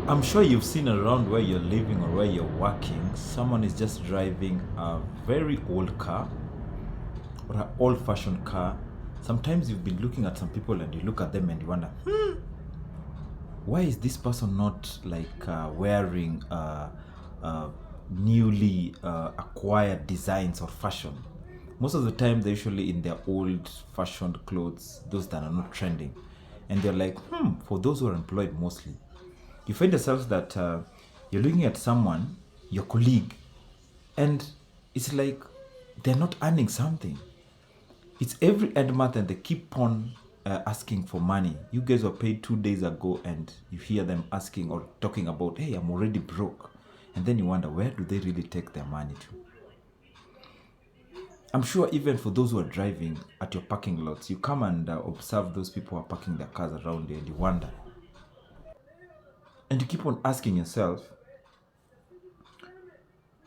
I'm sure you've seen around where you're living or where you're working, someone is just driving a very old car or an old fashioned car. Sometimes you've been looking at some people and you look at them and you wonder, why is this person not like wearing newly acquired designs or fashion? Most of the time, they're usually in their old fashioned clothes, those that are not trending. And they're like, for those who are employed mostly, you find yourself that you're looking at someone, your colleague, and it's like they're not earning something. It's every end month and they keep on asking for money. You guys were paid 2 days ago and you hear them asking or talking about, hey, I'm already broke. And then you wonder, where do they really take their money to? I'm sure even for those who are driving at your parking lots, you come and observe those people who are parking their cars around you and you wonder. And you keep on asking yourself,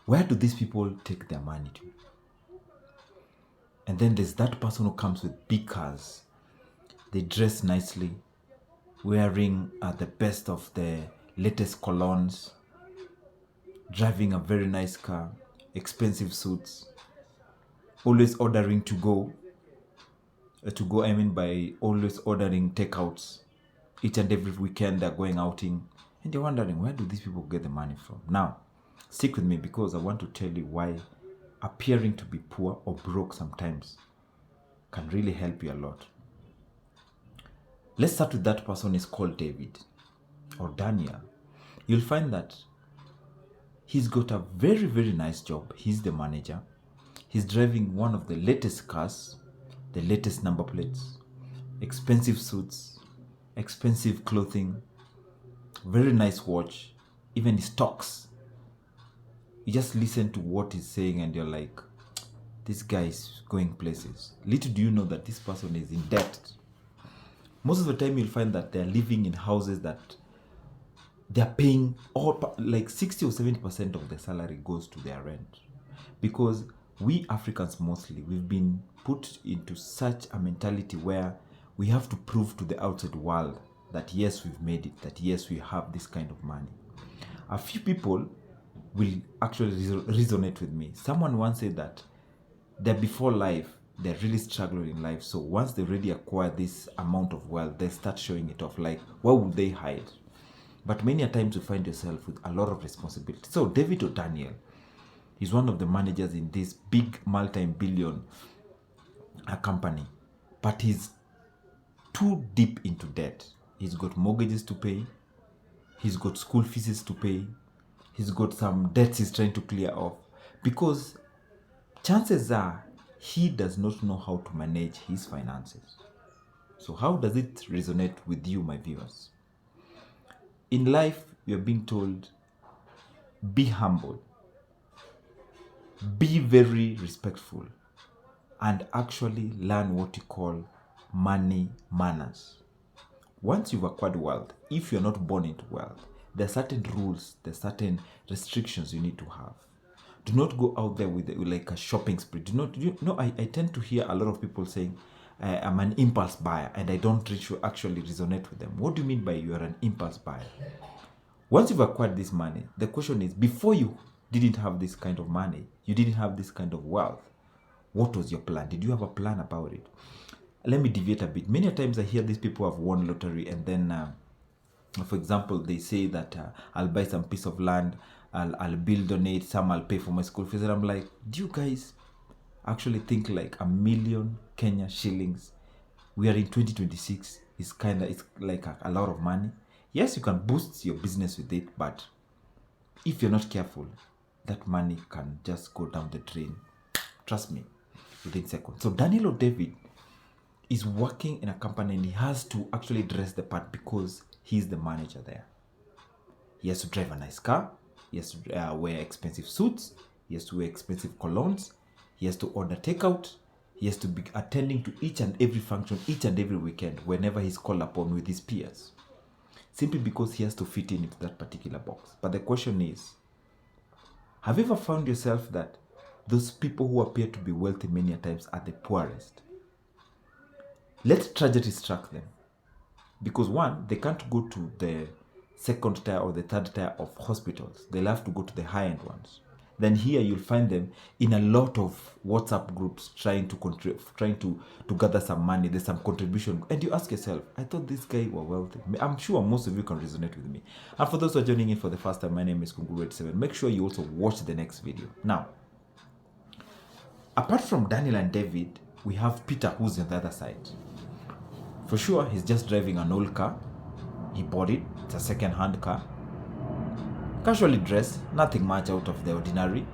where do these people take their money to? And then there's that person who comes with big cars. They dress nicely, wearing the best of the latest colognes, driving a very nice car, expensive suits, always ordering to go. I mean by always ordering takeouts. Each and every weekend they're going outing. And you're wondering, where do these people get the money from? Now, stick with me because I want to tell you why appearing to be poor or broke sometimes can really help you a lot. Let's start with that person is called David or Daniel. You'll find that he's got a very, very nice job. He's the manager. He's driving one of the latest cars, the latest number plates, expensive suits, expensive clothing, very nice watch, even his talks. You just listen to what he's saying and you're like, this guy is going places. Little do you know that this person is in debt. Most of the time you'll find that they're living in houses that they're paying all like 60 or 70% of their salary goes to their rent. Because we Africans mostly, we've been put into such a mentality where we have to prove to the outside world that yes, we've made it, that yes, we have this kind of money. A few people will actually resonate with me. Someone once said that they're before life, they're really struggling in life. So once they already acquire this amount of wealth, they start showing it off. Like, what would they hide? But many a times you find yourself with a lot of responsibility. So David O'Daniel is one of the managers in this big multi-billion company. But he's too deep into debt. He's got mortgages to pay. He's got school fees to pay. He's got some debts he's trying to clear off. Because chances are he does not know how to manage his finances. So how does it resonate with you, my viewers? In life, you're being told, be humble, be very respectful, and actually learn what you call money manners. Once you've acquired wealth, if you're not born into wealth, there are certain rules, there are certain restrictions you need to have. Do not go out there with like a shopping spree. I tend to hear a lot of people saying, I'm an impulse buyer, and I don't actually resonate with them. What do you mean by you are an impulse buyer? Once you've acquired this money, the question is, before you didn't have this kind of money, you didn't have this kind of wealth, what was your plan? Did you have a plan about it? Let me deviate a bit. Many times I hear these people have won lottery and then, for example, they say that I'll buy some piece of land, I'll build on it, some I'll pay for my school fees. And I'm like, do you guys actually think like 1 million Kenya shillings? We are in 2026. It's like a lot of money. Yes, you can boost your business with it, but if you're not careful, that money can just go down the drain. Trust me, within seconds. So Daniel David is working in a company and he has to actually dress the part because he's the manager there. He has to drive a nice car. He has to wear expensive suits. He has to wear expensive colognes. He has to order takeout. He has to be attending to each and every function, each and every weekend, whenever he's called upon with his peers. Simply because he has to fit in into that particular box. But the question is, have you ever found yourself that those people who appear to be wealthy many times are the poorest? Let tragedy struck them. Because one, they can't go to the second tier or the third tier of hospitals. They'll have to go to the high-end ones. Then here you'll find them in a lot of WhatsApp groups trying to gather some money. There's some contribution. And you ask yourself, I thought this guy were wealthy. I'm sure most of you can resonate with me. And for those who are joining in for the first time, my name is Kunguru87. Make sure you also watch the next video. Now, apart from Daniel and David, we have Peter, who's on the other side. For sure, he's just driving an old car. He bought it. It's a second-hand car. Casually dressed, nothing much out of the ordinary.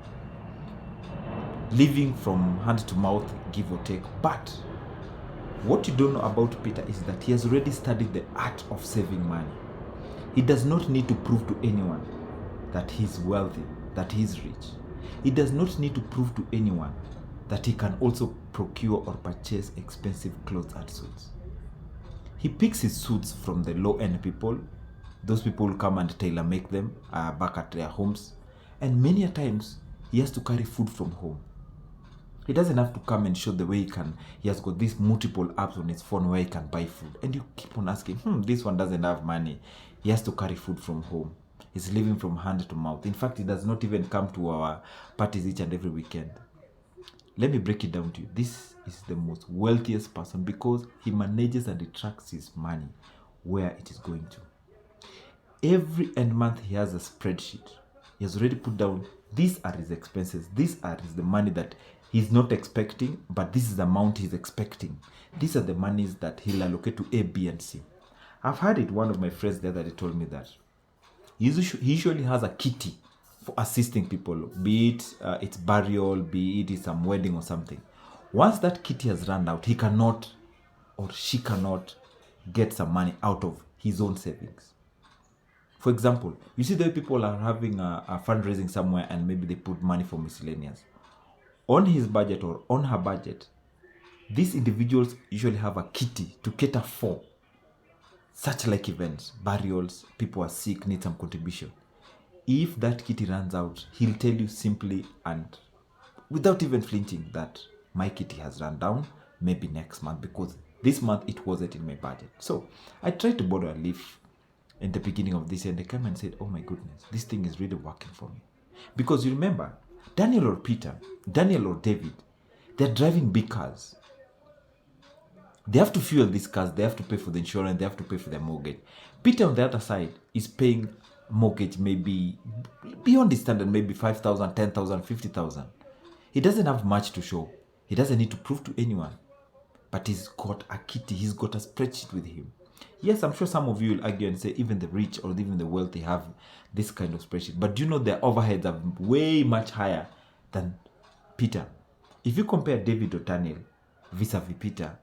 Living from hand to mouth, give or take. But what you don't know about Peter is that he has already studied the art of saving money. He does not need to prove to anyone that he's wealthy, that he's rich. He does not need to prove to anyone that he can also procure or purchase expensive clothes and suits. He picks his suits from the low-end people. Those people come and tailor make them back at their homes. And many a times, he has to carry food from home. He doesn't have to come and show the way he has got these multiple apps on his phone where he can buy food. And you keep on asking, this one doesn't have money. He has to carry food from home. He's living from hand to mouth. In fact, he does not even come to our parties each and every weekend. Let me break it down to you. This is the most wealthiest person because he manages and he tracks his money where it is going to. Every end month, he has a spreadsheet. He has already put down, these are his expenses. These are the money that he's not expecting, but this is the amount he's expecting. These are the monies that he'll allocate to A, B, and C. I've had it, one of my friends the other day told me that he usually has a kitty for assisting people, be it it's burial, be it some wedding or something. Once that kitty has run out, he cannot or she cannot get some money out of his own savings. For example, you see the way people are having a fundraising somewhere and maybe they put money for miscellaneous. On his budget or on her budget, these individuals usually have a kitty to cater for such like events, burials, people are sick, need some contribution. If that kitty runs out, he'll tell you simply and without even flinching that my kitty has run down, maybe next month, because this month it wasn't in my budget. So I tried to borrow a leaf in the beginning of this year, and they came and said, oh my goodness, this thing is really working for me. Because you remember, Daniel or David, they're driving big cars. They have to fuel these cars, they have to pay for the insurance, they have to pay for their mortgage. Peter on the other side is paying mortgage maybe beyond the standard, maybe 5,000, 10,000, 50,000. He doesn't have much to show. He doesn't need to prove to anyone. But he's got a kitty, he's got a spreadsheet with him. Yes, I'm sure some of you will argue and say even the rich or even the wealthy have this kind of spreadsheet. But do you know their overheads are way much higher than Peter? If you compare David or Daniel vis-a-vis Peter,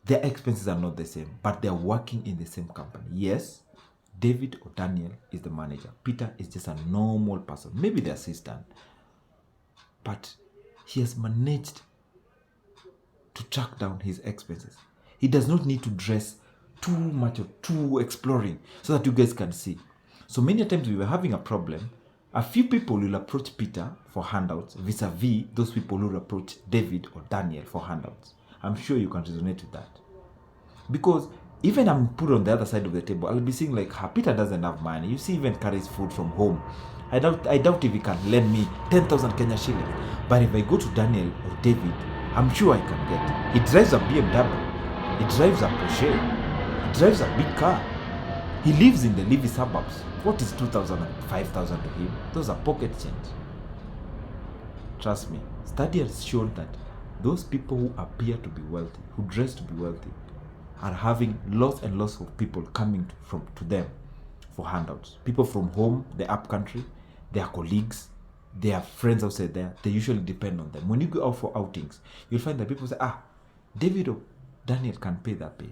their expenses are not the same, but they're working in the same company. Yes, David or Daniel is the manager. Peter is just a normal person, maybe the assistant. But he has managed to track down his expenses. He does not need to dress too much or too exploring so that you guys can see. So many times we were having a problem. A few people will approach Peter for handouts vis-a-vis those people who will approach David or Daniel for handouts. I'm sure you can resonate with that. Because even I'm put on the other side of the table, I'll be seeing like, Peter doesn't have money. You see, even carries food from home. I doubt if he can lend me 10,000 Kenya shillings. But if I go to Daniel or David, I'm sure I can get. He drives a BMW. He drives a Porsche. He drives a big car. He lives in the Levy suburbs. What is 2,000 and 5,000 to him? Those are pocket change. Trust me, study has shown that those people who appear to be wealthy, who dress to be wealthy, are having lots and lots of people coming to them for handouts. People from home, the up country, their colleagues, their friends outside there, they usually depend on them. When you go out for outings, you'll find that people say, David or Daniel can pay that bill.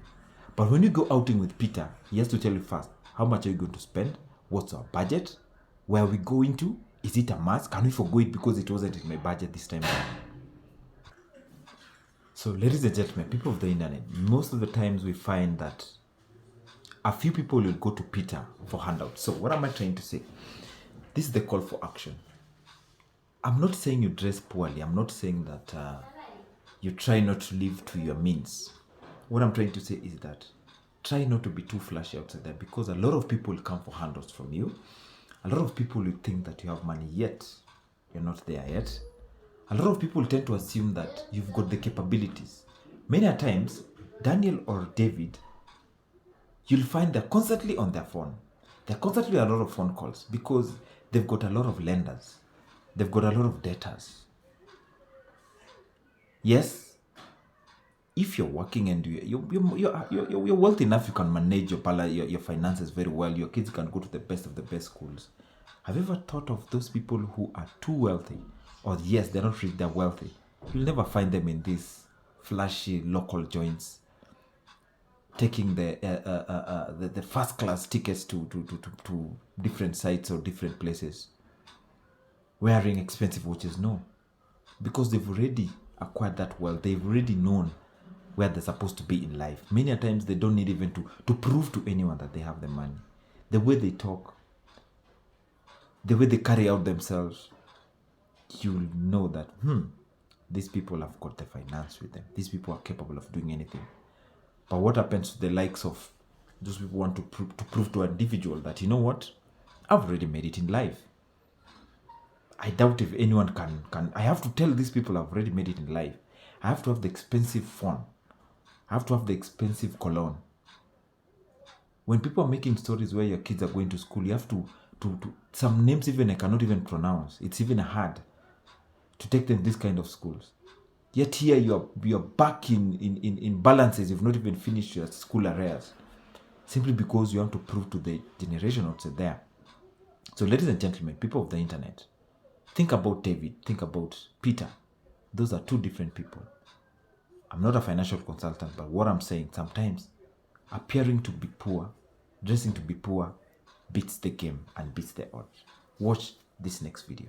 But when you go outing with Peter, he has to tell you first, how much are you going to spend? What's our budget? Where are we going to? Is it a must? Can we forgo it because it wasn't in my budget this time around? So, ladies and gentlemen, people of the internet, most of the times we find that a few people will go to Peter for handouts. So, what am I trying to say? This is the call for action. I'm not saying you dress poorly. I'm not saying that you try not to live to your means. What I'm trying to say is that try not to be too flashy outside there, because a lot of people will come for handouts from you. A lot of people will think that you have money, yet you're not there yet. A lot of people tend to assume that you've got the capabilities. Many a times, Daniel or David, you'll find they're constantly on their phone. They're constantly a lot of phone calls because they've got a lot of lenders. They've got a lot of debtors. Yes, if you're working and you're wealthy enough, you can manage your finances very well. Your kids can go to the best of the best schools. Have you ever thought of those people who are too wealthy? Or yes, they're not rich, they're wealthy. You'll never find them in these flashy local joints, taking the first class tickets to different sites or different places, wearing expensive watches. No, because they've already acquired that wealth. They've already known where they're supposed to be in life. Many times they don't need even to prove to anyone that they have the money. The way they talk, the way they carry out themselves, you'll know that these people have got the finance with them. These people are capable of doing anything. But what happens to the likes of those people who want to prove to an individual that, you know what, I've already made it in life. I doubt if anyone can. I have to tell these people I've already made it in life. I have to have the expensive phone. I have to have the expensive cologne. When people are making stories where your kids are going to school, you have to some names even I cannot even pronounce. It's even hard to take them to this kind of schools. Yet here you're back in balances. You've not even finished your school arrears, simply because you want to prove to the generation outside there. So ladies and gentlemen, people of the internet, think about David, think about Peter. Those are two different people. I'm not a financial consultant, but what I'm saying, sometimes appearing to be poor, dressing to be poor, beats the game and beats the odds. Watch this next video.